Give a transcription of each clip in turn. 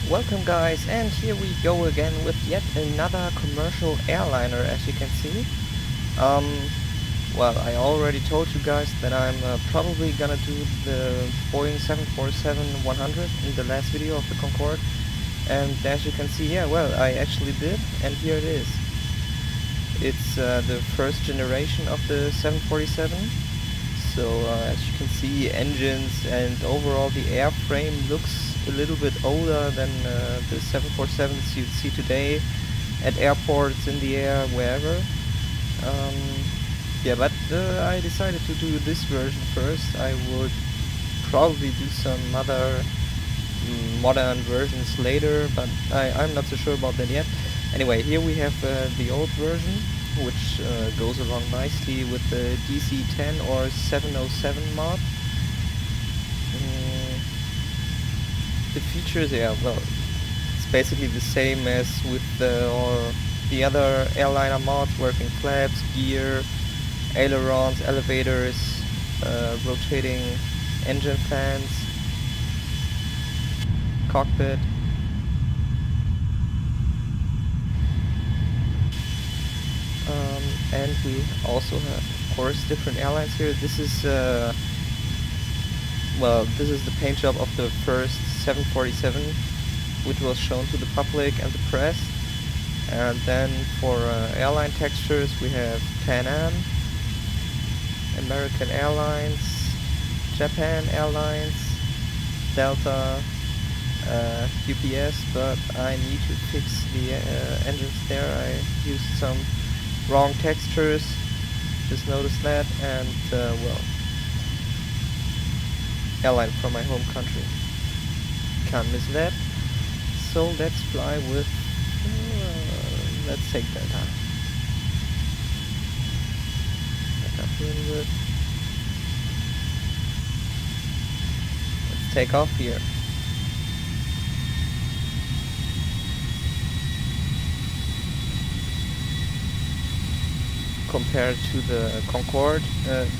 Welcome guys, and here we go again with yet another commercial airliner, as you can see. Um, well, I already told you guys that I'm probably gonna do the Boeing 747-100 in the last video of the Concorde. And as you can see, yeah, well, I actually did, and here it is. It's the first generation of the 747. So as you can see, engines and overall the airframe looks a little bit older than the 747s you'd see today at airports, in the air, wherever. Yeah, but I decided to do this version first. I would probably do some other modern versions later, but I'm not so sure about that yet. Anyway, here we have the old version, which goes along nicely with the DC-10 or 707 mod. The features, yeah, well, it's basically the same as with the other airliner mods: working flaps, gear, ailerons, elevators, rotating engine fans, cockpit. And we also have, of course, different airlines here. This is this is the paint job of the first 747, which was shown to the public and the press. And then for airline textures, we have Pan Am, American Airlines, Japan Airlines, Delta, UPS, but I need to fix the engines there. I used some wrong textures, just noticed that, and well, airline from my home country, can't miss that. So let's fly with, let's take Delta. Let's take off here. Compared to the Concorde,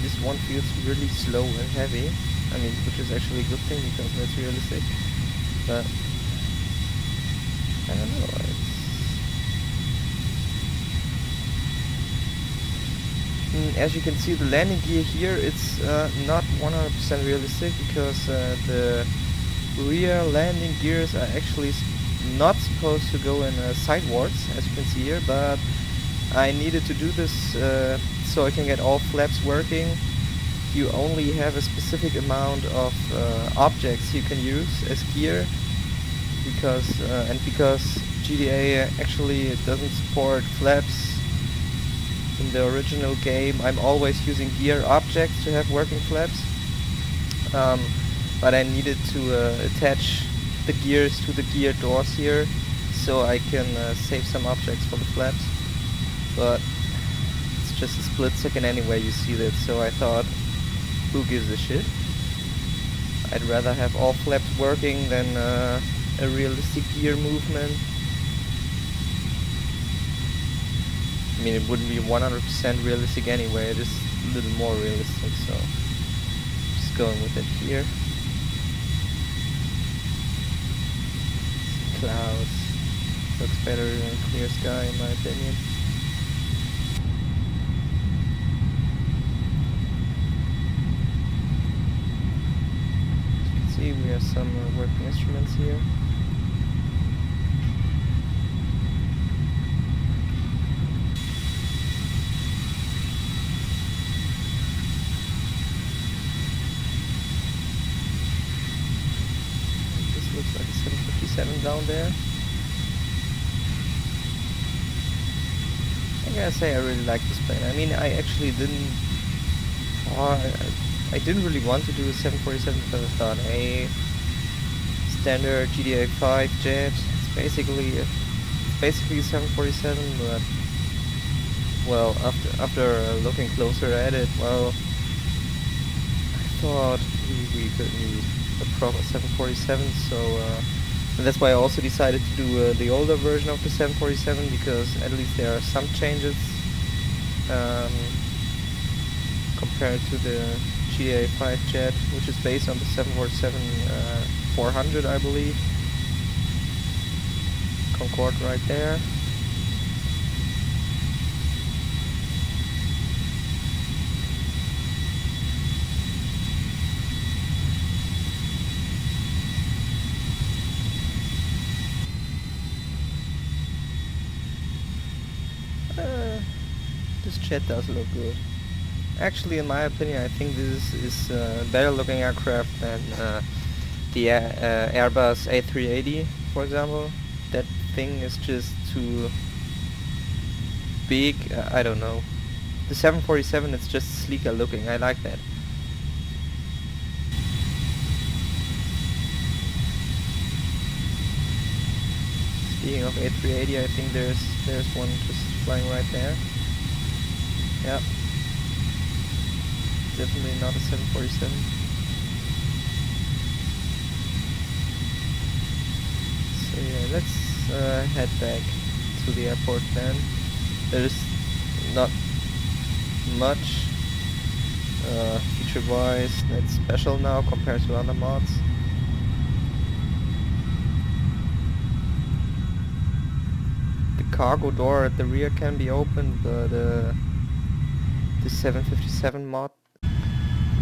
this one feels really slow and heavy. I mean, which is actually a good thing because that's realistic. But I don't know. As you can see, the landing gear here, it's not 100% realistic because the rear landing gears are actually not supposed to go in sidewards, as you can see here, but I needed to do this so I can get all flaps working. You only have a specific amount of objects you can use as gear, because GDA actually doesn't support flaps in the original game. I'm always using gear objects to have working flaps, but I needed to attach the gears to the gear doors here so I can save some objects for the flaps. But it's just a split second anyway, you see that, so I thought, who gives a shit? I'd rather have all flaps working than a realistic gear movement. I mean, it wouldn't be 100% realistic anyway, just a little more realistic, so just going with it here. Clouds. Looks better than clear sky in my opinion. We have some working instruments here. This looks like a 757 down there. I gotta say, I really like this plane. I mean, I actually didn't... I didn't really want to do a 747 because I thought, hey, standard GDA 5 jet, it's basically a 747, but well, after looking closer at it, well, I thought we could need a proper 747, so and that's why I also decided to do the older version of the 747, because at least there are some changes compared to the GDA 5 jet, which is based on the 747 400, I believe. Concorde right there. This jet does look good. Actually, in my opinion, I think this is a better looking aircraft than the Airbus A380, for example. That thing is just too big. I don't know. The 747 is just sleeker looking. I like that. Speaking of A380, I think there's one just flying right there. Yep. Definitely not a 747. So yeah, let's head back to the airport then. There's not much feature-wise that's special now compared to other mods. The cargo door at the rear can be opened, but the 757 mod.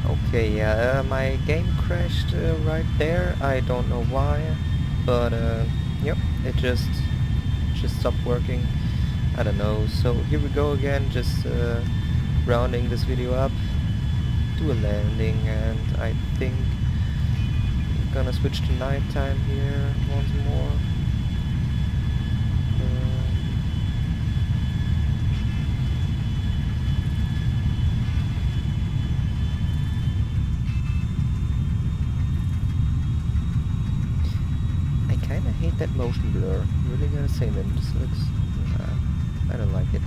Okay, yeah, my game crashed right there. I don't know why, but yep, it just stopped working. I don't know. So here we go again, just rounding this video up. Do a landing, and I think I'm gonna switch to nighttime here once more. I kinda hate that motion blur. Really gotta say that. It just looks... I don't like it.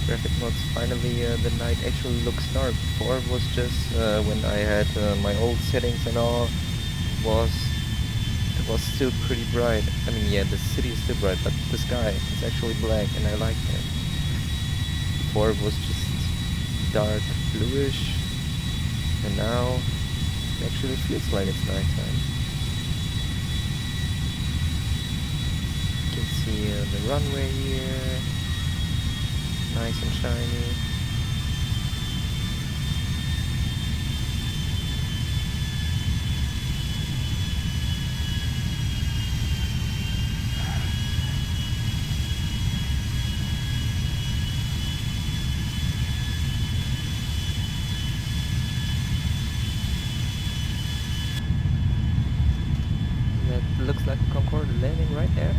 Graphic mods, finally the night actually looks dark. Before it was just when I had my old settings and all, it was still pretty bright. I mean, yeah, the city is still bright, but the sky is actually black, and I like that. Before it was just dark bluish, and now it actually feels like it's nighttime. You can see the runway here. Nice and shiny. That looks like a Concorde landing right there.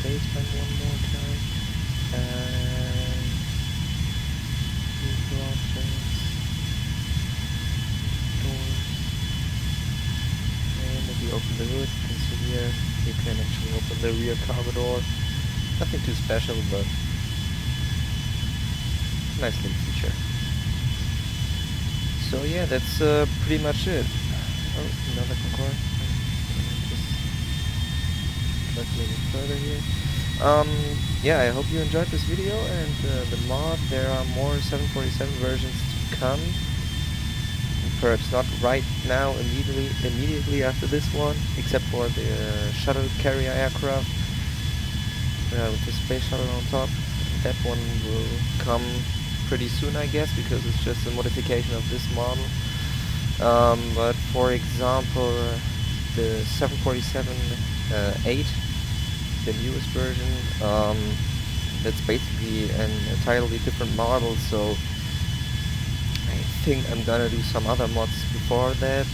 Basement one more time, and new options, doors, and if you open the hood, you can see here, you can actually open the rear cargo door. Nothing too special, but nice little feature. So yeah, that's pretty much it. Oh, another Concorde. Just try to move it further here. Yeah, I hope you enjoyed this video and the mod. There are more 747 versions to come. Perhaps not right now, immediately after this one, except for the shuttle carrier aircraft with the space shuttle on top. That one will come pretty soon, I guess, because it's just a modification of this model. But for example, the 747-8, the newest version, that's basically an entirely different model, so I think I'm gonna do some other mods before that.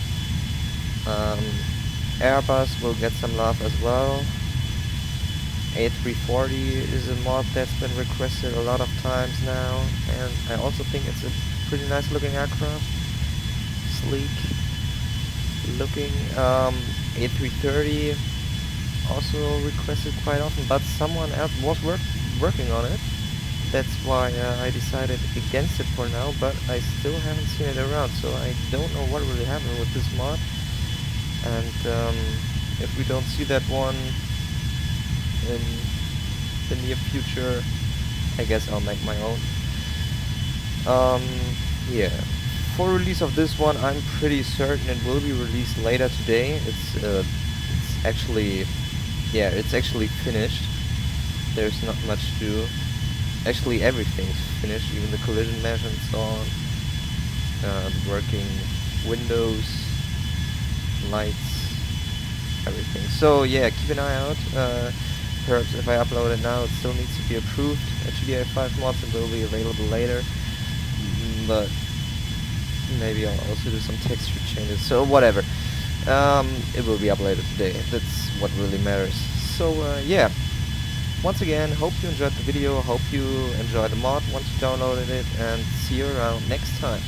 Airbus will get some love as well. A340 is a mod that's been requested a lot of times now, and I also think it's a pretty nice looking aircraft. Sleek looking. A330 also requested quite often, but someone else was working on it. That's why I decided against it for now, but I still haven't seen it around, so I don't know what really happened with this mod. And if we don't see that one in the near future, I guess I'll make my own. Yeah. For release of this one, I'm pretty certain it will be released later today. It's actually finished. There's not much to do. Actually, everything's finished, even the collision mesh and so on. The working windows, lights, everything. So yeah, keep an eye out. Perhaps if I upload it now, it still needs to be approved at GDI 5 mods and will be available later. But maybe I'll also do some texture changes. So whatever. It will be uploaded today. That's what really matters. So yeah. Once again, hope you enjoyed the video, hope you enjoyed the mod once you downloaded it, and see you around next time.